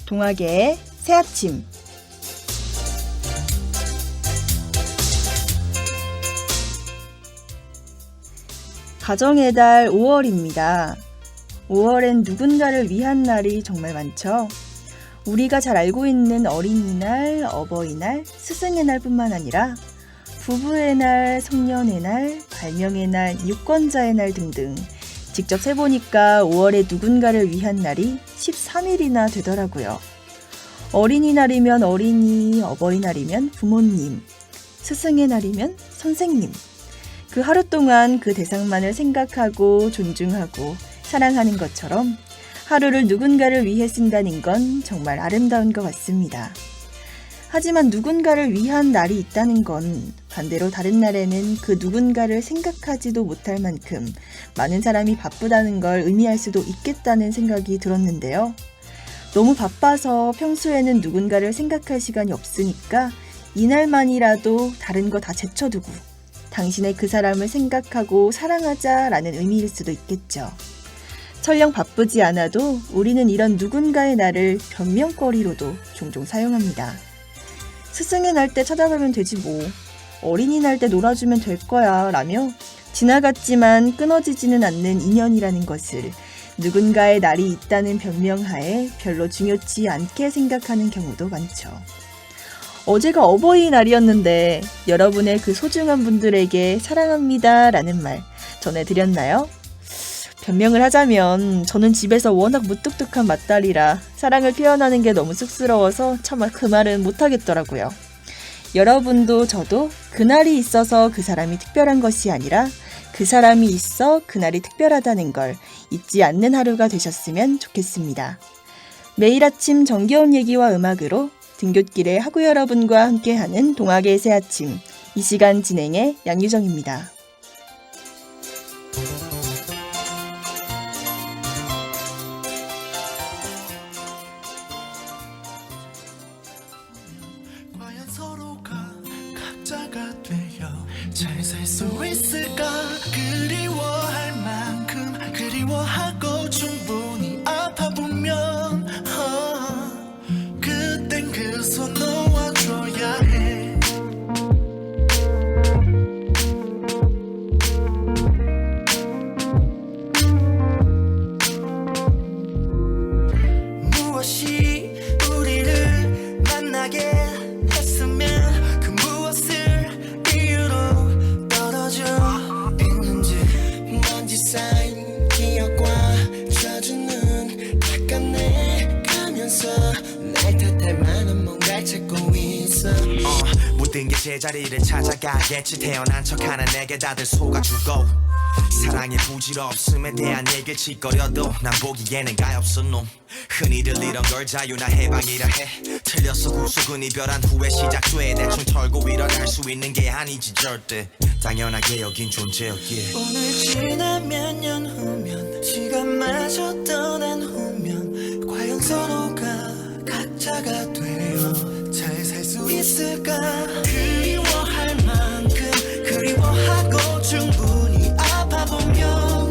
동화계의 새아침. 가정의 달 5월입니다. 5월엔 누군가를 위한 날이 정말 많죠. 우리가 잘 알고 있는 어린이날, 어버이날, 스승의 날뿐만 아니라 부부의 날, 송년의 날, 발명의 날, 유권자의 날 등등 직접 세보니까 5월에 누군가를 위한 날이 13일이나 되더라고요. 어린이날이면 어린이, 어버이날이면 부모님, 스승의 날이면 선생님. 그 하루 동안 그 대상만을 생각하고 존중하고 사랑하는 것처럼 하루를 누군가를 위해 쓴다는 건 정말 아름다운 것 같습니다. 하지만 누군가를 위한 날이 있다는 건 반대로 다른 날에는 그 누군가를 생각하지도 못할 만큼 많은 사람이 바쁘다는 걸 의미할 수도 있겠다는 생각이 들었는데요. 너무 바빠서 평소에는 누군가를 생각할 시간이 없으니까 이날만이라도 다른 거 다 제쳐두고 당신의 그 사람을 생각하고 사랑하자라는 의미일 수도 있겠죠. 설령 바쁘지 않아도 우리는 이런 누군가의 날을 변명거리로도 종종 사용합니다. 스승의 날 때 찾아가면 되지 뭐, 어린이날 때 놀아주면 될 거야 라며 지나갔지만 끊어지지는 않는 인연이라는 것을 누군가의 날이 있다는 변명하에 별로 중요치 않게 생각하는 경우도 많죠. 어제가 어버이날이었는데 여러분의 그 소중한 분들에게 사랑합니다 라는 말 전해드렸나요? 변명을 하자면 저는 집에서 워낙 무뚝뚝한 맏딸이라 사랑을 표현하는 게 너무 쑥스러워서 차마 그 말은 못하겠더라고요. 여러분도 저도 그날이 있어서 그 사람이 특별한 것이 아니라 그 사람이 있어 그날이 특별하다는 걸 잊지 않는 하루가 되셨으면 좋겠습니다. 매일 아침 정겨운 얘기와 음악으로 등굣길에 하구 여러분과 함께하는 동화계의 새아침, 이 시간 진행의 양유정입니다. 과연 서로가 각자가 되어 잘 살 수 있을까? 그리워할 만큼 그리워하고 충분히 아파보면 그땐 그 손 놓아줘야 해. 무엇이 우리를 만나게 했으면 그 무엇을 이유로 떨어져 있는지 먼지 쌓인 기억과 젖은 눈 닦아내가면서 날 탓할 만한 뭔가를 찾고 있어. 모든 게 제자리를 찾아가겠지. 태어난 척하는 내게 다들 속아주고 사랑의 부질없음에 대한 얘기를 짓거려도 난 보기에는 가엾은 놈. 흔히들 이런 걸 자유나 해방이라 해. 틀렸어 구속은 이별한 후에 시작돼. 대충 털고 일어날 수 있는 게 아니지 절대. 당연하게 여긴 존재였기에 오늘 지나 몇 년 후면 시간마저 떠난 후면 과연 서로가 각자가 되어 잘 살 수 있을까? 그리워할 만큼 그리워하고 충분히 아파보면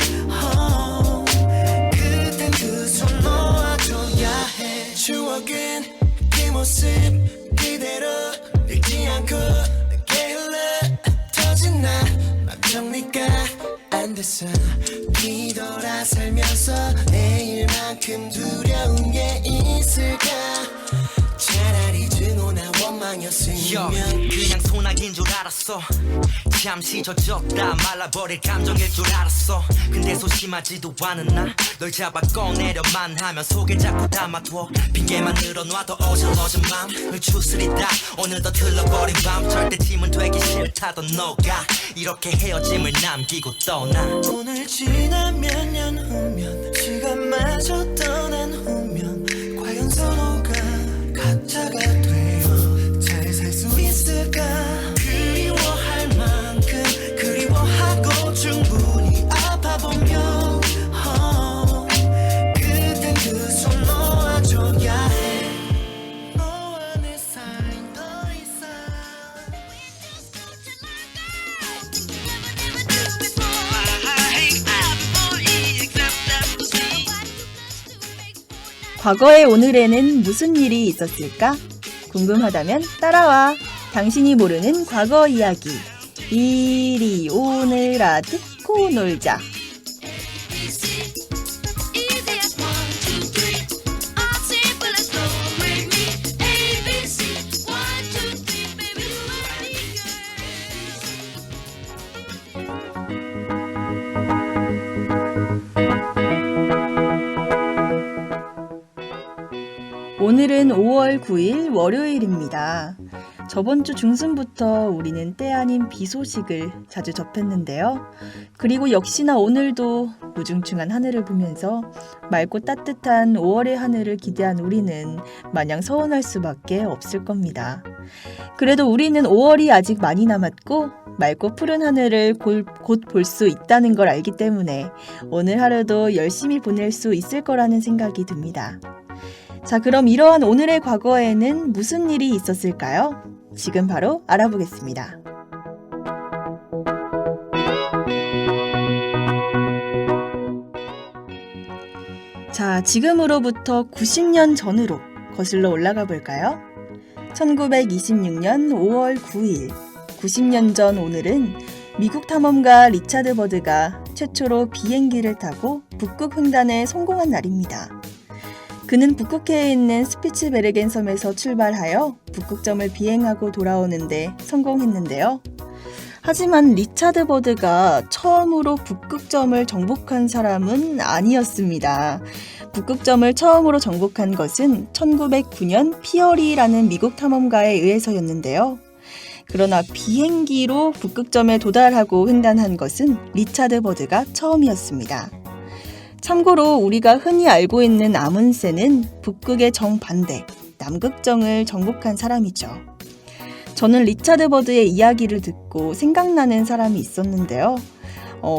그땐 그 손 놓아줘야 해. 추억은 그 모습 그대로 늙지 않고 내게 흘러 터진 나 맘 정리가 안 돼서 뒤돌아 살면서 내일만큼 두려운 게 있을까? 차라리 증오나 원망이었으면 그냥 소나기인 줄 알았어. 잠시 젖었다 말라버릴 감정일 줄 알았어. 근데 소심하지도 않은 나 널 잡아 꺼내려만 하면 속에 자꾸 담아둬. 핑계만 늘어놔도 어질어진 맘을 추스리다 오늘도 틀려버린 밤 절대 짐은 되기 싫다던 너가 이렇게 헤어짐을 남기고 떠나. 오늘 지나 몇 년 후면 시간마저 떠난 후면 과연 서로가 각자가 되어 잘 살 수 있을까? 그리워할 만큼 그리워하고 충분히 아파보면 그땐 그 손 놓아줘야 해. 너와 내 사이 더 이상 과거의 오늘에는 무슨 일이 있었을까? 궁금하다면 따라와. 당신이 모르는 과거 이야기. 이리 오너라 듣고 놀자. 오늘은 5월 9일 월요일입니다. 저번 주 중순부터 우리는 때 아닌 비 소식을 자주 접했는데요. 그리고 역시나 오늘도 무중충한 하늘을 보면서 맑고 따뜻한 5월의 하늘을 기대한 우리는 마냥 서운할 수밖에 없을 겁니다. 그래도 우리는 5월이 아직 많이 남았고 맑고 푸른 하늘을 곧 볼 수 있다는 걸 알기 때문에 오늘 하루도 열심히 보낼 수 있을 거라는 생각이 듭니다. 자, 그럼 이러한 오늘의 과거에는 무슨 일이 있었을까요? 지금 바로 알아보겠습니다. 자, 지금으로부터 90년 전으로 거슬러 올라가 볼까요? 1926년 5월 9일, 90년 전 오늘은 미국 탐험가 리차드 버드가 최초로 비행기를 타고 북극 횡단에 성공한 날입니다. 그는 북극해에 있는 스피츠베르겐 섬에서 출발하여 북극점을 비행하고 돌아오는데 성공했는데요. 하지만 리차드 버드가 처음으로 북극점을 정복한 사람은 아니었습니다. 북극점을 처음으로 정복한 것은 1909년 피어리라는 미국 탐험가에 의해서였는데요. 그러나 비행기로 북극점에 도달하고 횡단한 것은 리차드 버드가 처음이었습니다. 참고로 우리가 흔히 알고 있는 아문센은 북극의 정반대, 남극점을 정복한 사람이죠. 저는 리차드 버드의 이야기를 듣고 생각나는 사람이 있었는데요.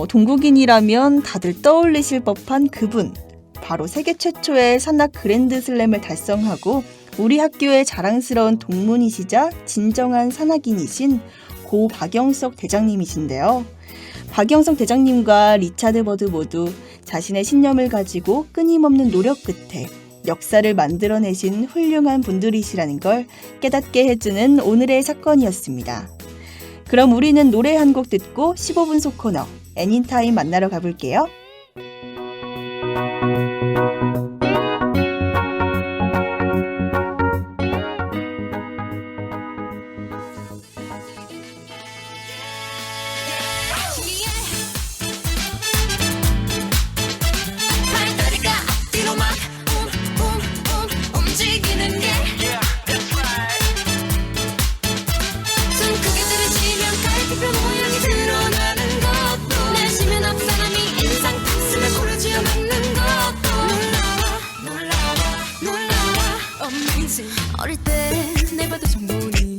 동국인이라면 다들 떠올리실 법한 그분, 바로 세계 최초의 산악 그랜드 슬램을 달성하고 우리 학교의 자랑스러운 동문이시자 진정한 산악인이신 고 박영석 대장님이신데요. 박영석 대장님과 리차드 버드 모두 자신의 신념을 가지고 끊임없는 노력 끝에 역사를 만들어내신 훌륭한 분들이시라는 걸 깨닫게 해주는 오늘의 사건이었습니다. 그럼 우리는 노래 한 곡 듣고 15분 속 코너 애니타임 만나러 가볼게요. 어릴 때 내봐도 정보니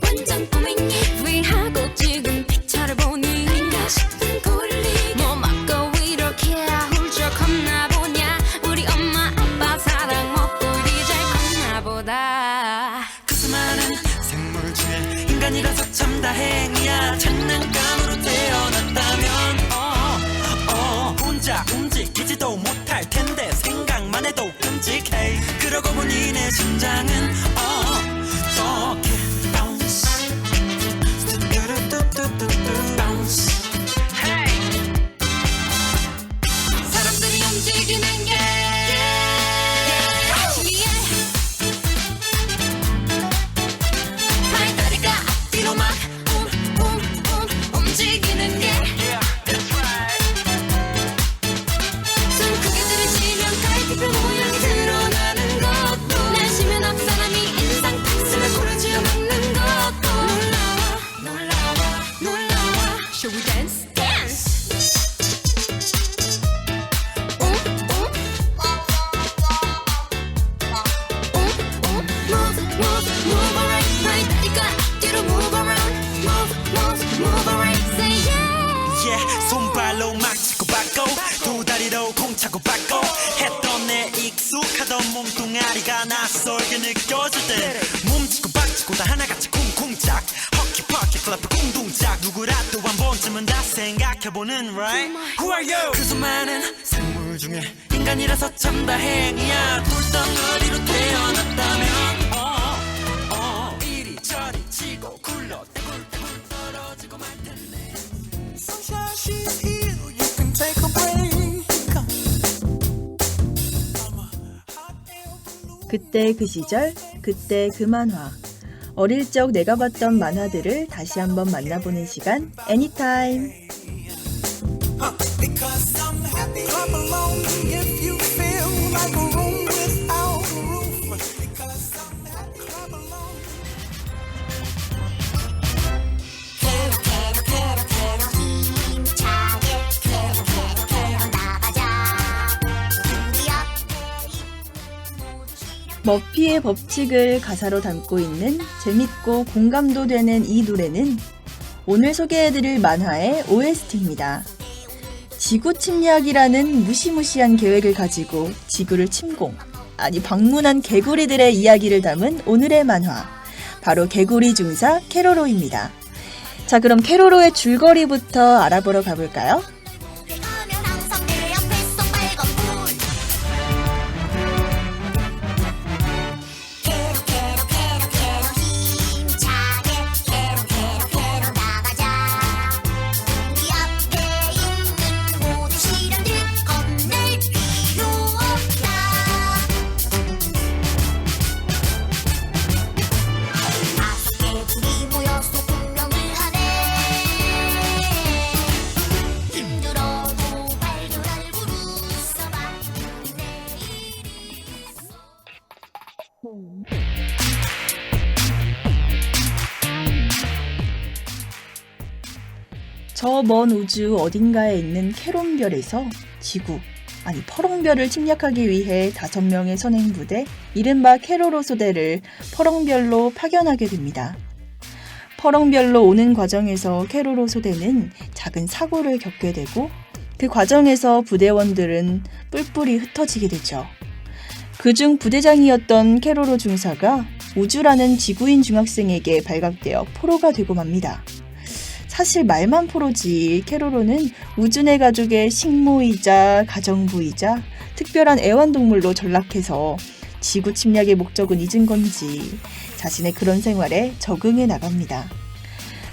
완전 꿈이니 위하고 지금 피차를 보니 인가 싶은 굴리 뭐 맞고 이렇게 훌쩍었나 보냐 우리 엄마 아빠 사랑 먹고 이제 컸나 보다 그 수많은 생물 중에 인간이라서 참 다행이야. 장난감으로 태어났다면 혼자 움직이지도 못할 텐데 생각만 해도 끔찍해. 그러고 보니 내 심장은 어떻게 bounce bounce hey. 사람들이 움직이는 게 신기해 발다리가 앞뒤로 막 움직이는 게 숨 크게 들이쉬면 갈비뼈 모양이 드러나는 것도 내쉬면 앞 사람이 인상 탑승을 고르지어 막는 것도 놀라워 Shall we dance? Dance! Move alright 발다리가 앞뒤로 move around Move alright Say yeah yeah. 손발로 막 치고 받고 두 다리로 공 차고 받고 했던 내 익숙하던 몸뚱아리가 낯설게 느껴질 때 몸치고 박치고 다 하나같이 쿵쿵짝 허키퍼키 클럽 공동작 누구라도 한 번쯤은 다 생각해보는 right? Who are you? 그 수많은 생물 중에 인간 인간이라서 참 다행이야. 돌덩어리로 태어났다면 이리저리 지고 굴러 떼굴떼굴 떨어지고 말 텐데. Sunshine, she's here. You can take a break. 그때 그 시절, 그때 그 만화. 어릴 적 내가 봤던 만화들을 다시 한번 만나보는 시간, 애니타임. Because I'm happy. Clap along if you feel like a room without a roof. Because I'm happy. Clap along. 머피의 법칙을 가사로 담고 있는 재밌고 공감도 되는 이 노래는 오늘 소개해드릴 만화의 OST입니다. 지구 침략이라는 무시무시한 계획을 가지고 지구를 침공, 아니 방문한 개구리들의 이야기를 담은 오늘의 만화, 바로 개구리 중사 캐로로입니다. 자, 그럼 캐로로의 줄거리부터 알아보러 가볼까요? 저 먼 우주 어딘가에 있는 캐론별에서 지구, 아니 퍼렁별을 침략하기 위해 5명의 선행부대, 이른바 캐로로 소대를 퍼렁별로 파견하게 됩니다. 퍼렁별로 오는 과정에서 캐로로 소대는 작은 사고를 겪게 되고 그 과정에서 부대원들은 뿔뿔이 흩어지게 되죠. 그중 부대장이었던 캐로로 중사가 우주라는 지구인 중학생에게 발각되어 포로가 되고 맙니다. 사실 말만 포로지 캐로로는 우주내 가족의 식모이자 가정부이자 특별한 애완동물로 전락해서 지구 침략의 목적은 잊은 건지 자신의 그런 생활에 적응해 나갑니다.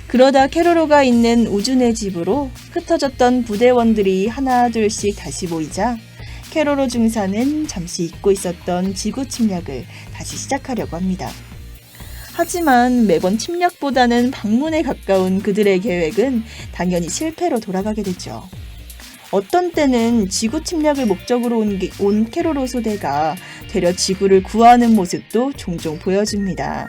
그러다 캐로로가 있는 우주내 집으로 흩어졌던 부대원들이 하나 둘씩 다시 모이자 캐로로 중사는 잠시 잊고 있었던 지구 침략을 다시 시작하려고 합니다. 하지만 매번 침략보다는 방문에 가까운 그들의 계획은 당연히 실패로 돌아가게 되죠. 어떤 때는 지구 침략을 목적으로 온 캐로로 소대가 되려 지구를 구하는 모습도 종종 보여줍니다.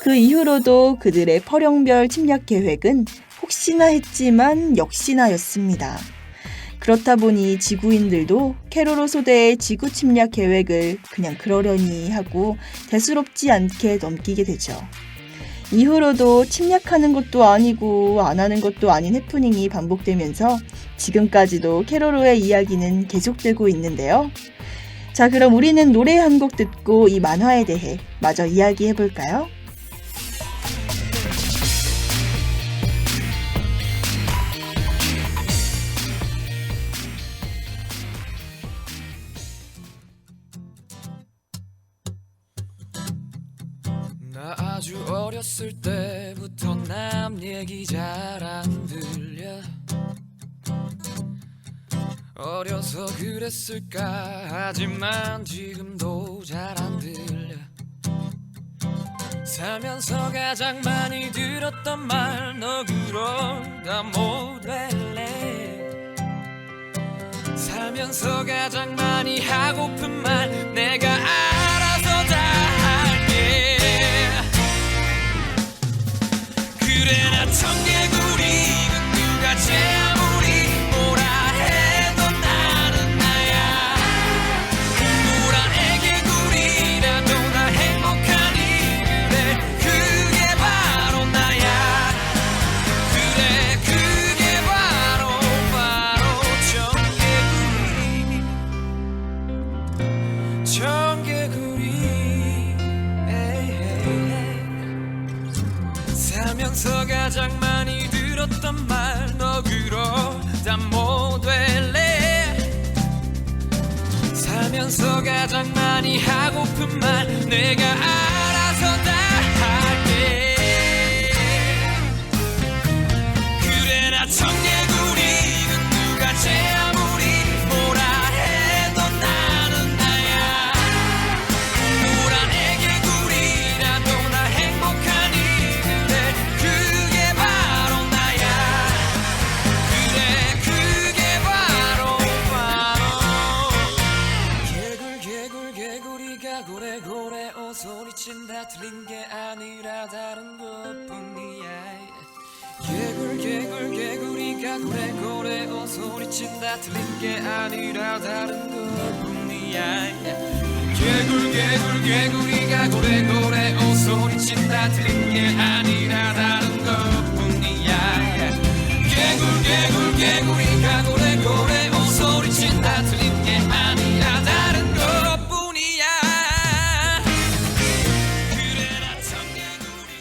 그 이후로도 그들의 퍼령별 침략 계획은 혹시나 했지만 역시나였습니다. 그렇다 보니 지구인들도 캐로로 소대의 지구 침략 계획을 그냥 그러려니 하고 대수롭지 않게 넘기게 되죠. 이후로도 침략하는 것도 아니고 안 하는 것도 아닌 해프닝이 반복되면서 지금까지도 캐로로의 이야기는 계속되고 있는데요. 자, 그럼 우리는 노래 한 곡 듣고 이 만화에 대해 마저 이야기해볼까요? 나 아주 어렸을 때부터 남 얘기 잘 안 들려. 어려서 그랬을까 하지만 지금도 잘 안 들려. 살면서 가장 많이 들었던 말 너 그러다 못 될래. 살면서 가장 많이 하고픈 말 내가 알아서 다 할게. 그래 나 청개구리는 누가 제 아무리 뭐라 해도 나는 나야. 노란 애개구리라도 나 행복하니 그래 그게 바로 나야. 그래 그게 바로 청개구리. 살면서 가장 많이 들었던 말 너 그러다 못 될래. 살면서 가장 많이 하고픈 말 내가 알아서 다 할게 그래 나 청개구리는 누가 제 아무리 뭐라 해도 나는 나야 노란 애개구리라도 나 행복하니 그래 그게 바로 나야 그래 그게 바로 개구리가 고래고래 소리친다 틀린 게 아니라 다른 것뿐이야 개구리가 고래고래 소리친다 틀린 게 아니라 다른 것뿐이야 개구리가 고래고래 소리친다 틀린 게 아니라 다른 것뿐이야 개구리가 고래고래 소리친다 틀린 게 아니라 다른 것뿐이야 그래 나 청개구리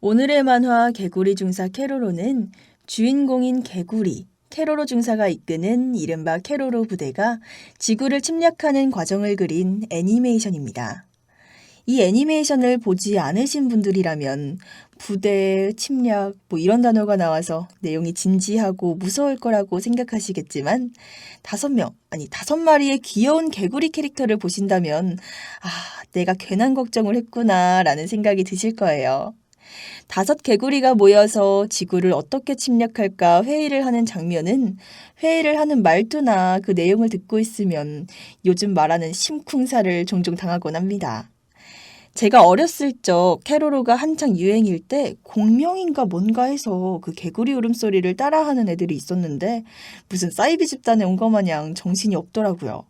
오늘의 만화 개구리 중사 캐로로는 주인공인 개구리, 캐로로 중사가 이끄는 이른바 캐로로 부대가 지구를 침략하는 과정을 그린 애니메이션입니다. 이 애니메이션을 보지 않으신 분들이라면 부대, 침략, 이런 단어가 나와서 내용이 진지하고 무서울 거라고 생각하시겠지만 5마리의 귀여운 개구리 캐릭터를 보신다면 내가 괜한 걱정을 했구나 라는 생각이 드실 거예요. 5 개구리가 모여서 지구를 어떻게 침략할까 회의를 하는 장면은 회의를 하는 말투나 그 내용을 듣고 있으면 요즘 말하는 심쿵사를 종종 당하곤 합니다. 제가 어렸을 적 캐로로가 한창 유행일 때 공명인가 뭔가 해서 그 개구리 울음소리를 따라하는 애들이 있었는데 무슨 사이비 집단에 온 것 마냥 정신이 없더라고요.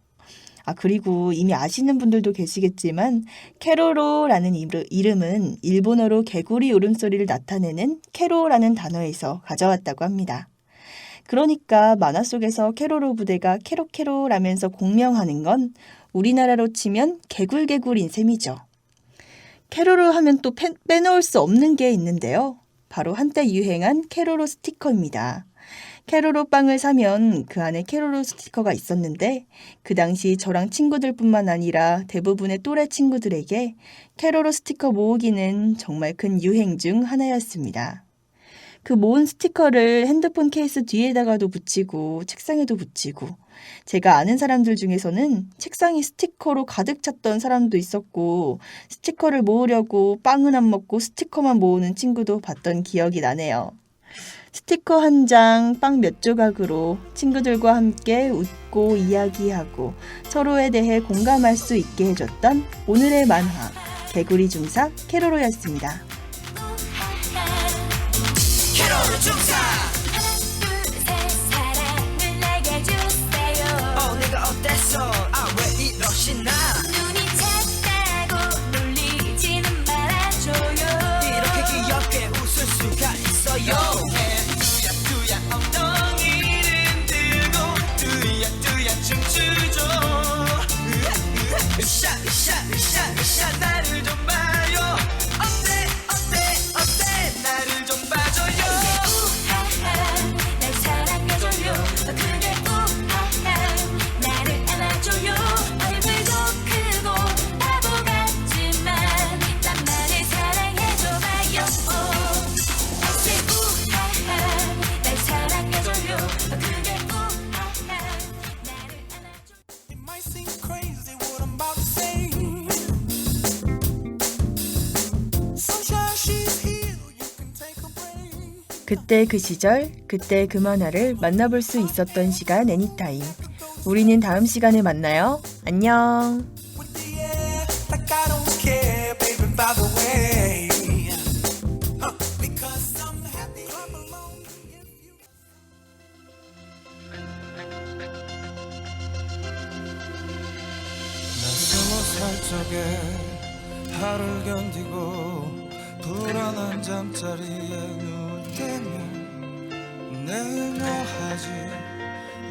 그리고 이미 아시는 분들도 계시겠지만 캐로로라는 이름은 일본어로 개구리 울음소리를 나타내는 캐로라는 단어에서 가져왔다고 합니다. 그러니까 만화 속에서 캐로로 부대가 캐로캐로라면서 공명하는 건 우리나라로 치면 개굴개굴인 셈이죠. 캐로로 하면 또 빼놓을 수 없는 게 있는데요. 바로 한때 유행한 캐로로 스티커입니다. 캐로로 빵을 사면 그 안에 캐로로 스티커가 있었는데 그 당시 저랑 친구들뿐만 아니라 대부분의 또래 친구들에게 캐로로 스티커 모으기는 정말 큰 유행 중 하나였습니다. 그 모은 스티커를 핸드폰 케이스 뒤에다가도 붙이고 책상에도 붙이고 제가 아는 사람들 중에서는 책상이 스티커로 가득 찼던 사람도 있었고 스티커를 모으려고 빵은 안 먹고 스티커만 모으는 친구도 봤던 기억이 나네요. 스티커 한 장, 빵 몇 조각으로 친구들과 함께 웃고 이야기하고 서로에 대해 공감할 수 있게 해줬던 오늘의 만화 개구리 중사 캐로로였습니다. 캐롤 중사 사랑을 내게 주세요 내가 어땠어 왜 이러시나 눈이 작다고 놀리지는 말아줘요 이렇게 귀엽게 웃을 수가 있어요 뚜야 엉덩이를 들고 뚜야 춤추죠 으쌰 나를 좀 봐요 어때 나를 좀 봐줘요 날 사랑해줘요 그게 나를 안아줘요 얼굴도 크고 바보 같지만 나만을 사랑해줘봐요 날 사랑해줘요 그게 나를 안아줘 It might seem crazy what I'm about to say. Sunshine, she's here. You can take a break. 그때 그 시절, 그때 그 만화를 만나볼 수 있었던 시간 애니타임. 우리는 다음 시간에 만나요. 안녕. With the air, like I don't care, baby, by the way. Because I'm happy, I'm alone. 나 20살 적에 하루를 견디고 불안한 잠자리에 누울 때면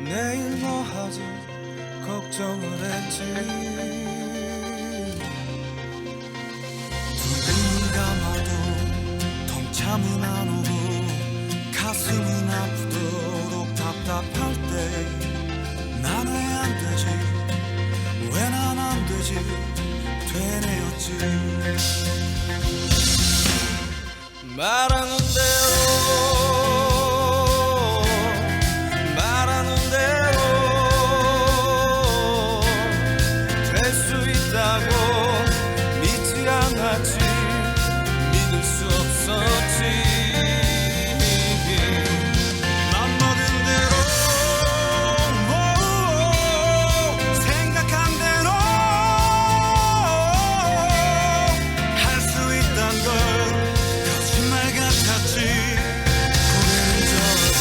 내일 뭐 하지 걱정을 했지 두 눈 감아도 동참은 안 오고 가슴은 아프도록 답답할 때 난 왜 안 돼 되었지 되뇌었지 말하는 대로 될 수 있다고 믿지 않았지 믿을 수 없었지 맘먹은 대로 생각한 대로 할 수 있단 걸 거짓말 같았지 고개는 저었지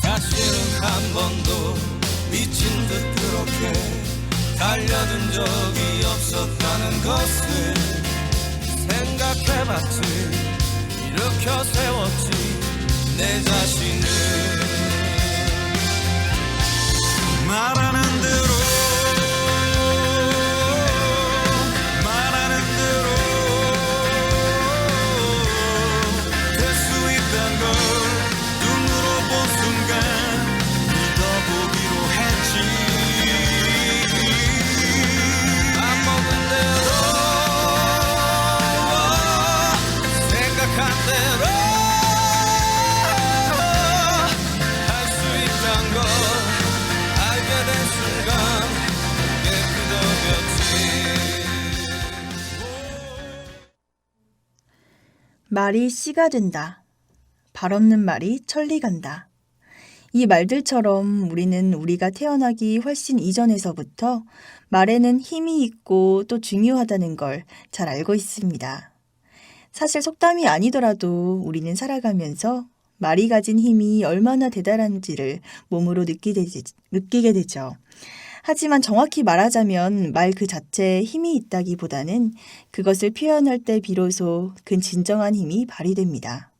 사실은 한 번도 미친 듯 그렇게 달려든 적이 없었다는 것을 생각해봤지 일으켜 세웠지 내 자신을 말하는 대로 될 수 있단 걸 눈으로 본 순간 믿어보기로 했지 맘먹은 대로 생각한 대로 할 수 있단 걸 알게 된 순간 깨끗어졌지 말이 씨가 된다. 발 없는 말이 천리 간다. 이 말들처럼 우리는 우리가 태어나기 훨씬 이전에서부터 말에는 힘이 있고 또 중요하다는 걸 잘 알고 있습니다. 사실 속담이 아니더라도 우리는 살아가면서 말이 가진 힘이 얼마나 대단한지를 몸으로 느끼게 되죠. 하지만 정확히 말하자면 말 그 자체에 힘이 있다기보다는 그것을 표현할 때 비로소 그 진정한 힘이 발휘됩니다.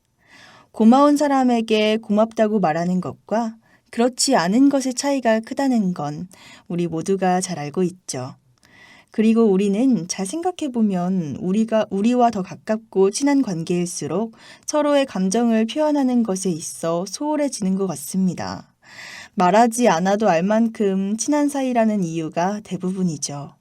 고마운 사람에게 고맙다고 말하는 것과 그렇지 않은 것의 차이가 크다는 건 우리 모두가 잘 알고 있죠. 그리고 우리는 잘 생각해보면 우리와 더 가깝고 친한 관계일수록 서로의 감정을 표현하는 것에 있어 소홀해지는 것 같습니다. 말하지 않아도 알 만큼 친한 사이라는 이유가 대부분이죠.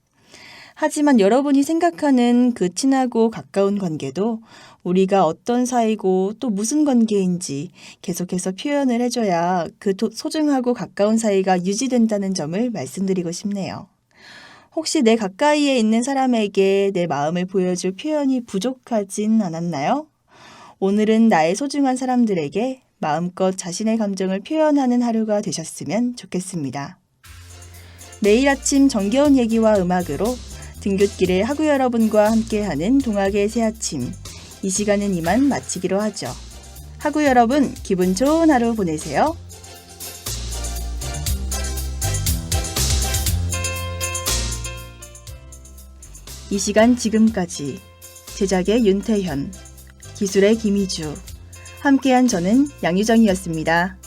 하지만 여러분이 생각하는 그 친하고 가까운 관계도 우리가 어떤 사이고 또 무슨 관계인지 계속해서 표현을 해줘야 그 소중하고 가까운 사이가 유지된다는 점을 말씀드리고 싶네요. 혹시 내 가까이에 있는 사람에게 내 마음을 보여줄 표현이 부족하진 않았나요? 오늘은 나의 소중한 사람들에게 마음껏 자신의 감정을 표현하는 하루가 되셨으면 좋겠습니다. 매일 아침 정겨운 얘기와 음악으로 등굣길의 하구 여러분과 함께하는 동학의 새아침. 이 시간은 이만 마치기로 하죠. 하구 여러분, 기분 좋은 하루 보내세요. 이 시간 지금까지 제작의 윤태현, 기술의 김희주, 함께한 저는 양유정이었습니다.